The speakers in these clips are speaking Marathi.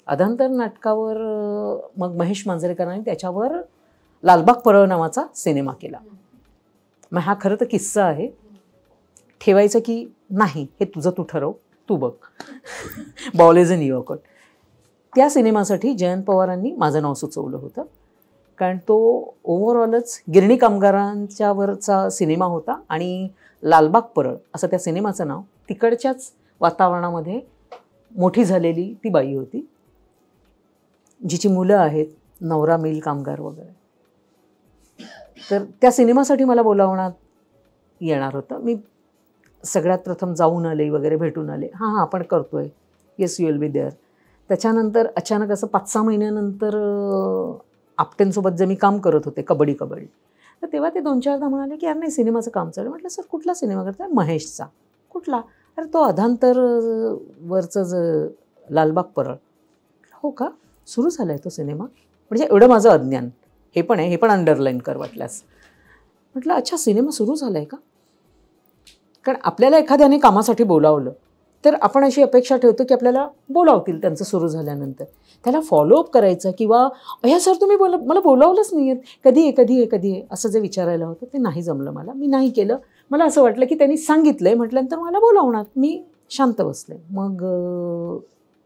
अधांतर नाटकावर मग महेश मांजरेकरांनी त्याच्यावर लालबाग परळ नावाचा सिनेमा केला. मग हा खरं तर किस्सा आहे, ठेवायचं की नाही हे तुझं तू ठरव, तू बघ. Ball is in your court. त्या सिनेमासाठी जयंत पवारांनी माझं नाव सुचवलं होतं, कारण तो ओव्हरऑलच गिरणी कामगारांच्यावरचा सिनेमा होता आणि लालबाग परळ असं त्या सिनेमाचं नाव. तिकडच्याच वातावरणामध्ये मोठी झालेली ती बाई होती, जिची मुलं आहेत, नवरा मिल कामगार वगैरे. तर त्या सिनेमासाठी मला बोलावण्यात येणार होतं. मी सगळ्यात प्रथम जाऊन आले वगैरे, भेटून आले. हां आपण करतोय, yes you will be there. त्याच्यानंतर अचानक असं 5-6 महिन्यानंतर आपटेंसोबत जे मी काम करत होते कबड्डी, तर तेव्हा ते 2-4दा म्हणाले की यार नाही सिनेमाचं काम चालू. म्हटलं सर कुठला सिनेमा करताय? महेशचा. कुठला? अरे तो अधांतर वरचं लालबाग परळ. हो का, सुरू झाला आहे तो सिनेमा? म्हणजे एवढं माझं अज्ञान. हे पण आहे, हे पण अंडरलाईन कर वाटल्यास. म्हटलं अच्छा सिनेमा सुरू झाला आहे का? कारण आपल्याला एखाद्याने कामासाठी बोलावलं तर आपण अशी अपेक्षा ठेवतो की आपल्याला बोलावतील त्यांचं सुरू झाल्यानंतर. त्याला फॉलोअप करायचं किंवा अय्या सर तुम्ही मला बोलावलंच नाही आहेत, कधी आहे असं जे विचारायला होतं ते नाही जमलं मला. मी नाही केलं. मला असं वाटलं की त्यांनी सांगितलं आहे म्हटल्यानंतर मला बोलावणार. मी शांत बसले. मग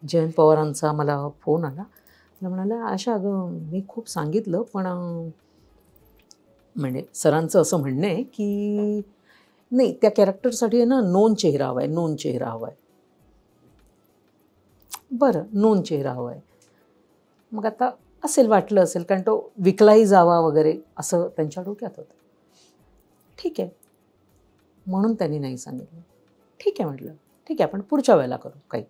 जयंत पवारांचा मला फोन आला. मला म्हणाला आशा अगं मी खूप सांगितलं पण म्हणजे सरांचं असं म्हणणं आहे की नाही त्या कॅरेक्टरसाठी आहे ना नोन चेहरा हवा आहे. बरं नोन चेहरा हवा आहे. मग आता वाटलं असेल कारण तो विकलाही जावा वगैरे असं त्यांच्या डोक्यात होतं. ठीक आहे म्हणून त्यांनी नाही सांगितलं. ठीक आहे म्हटलं, ठीक आहे आपण पुढच्या वेळेला करू काही.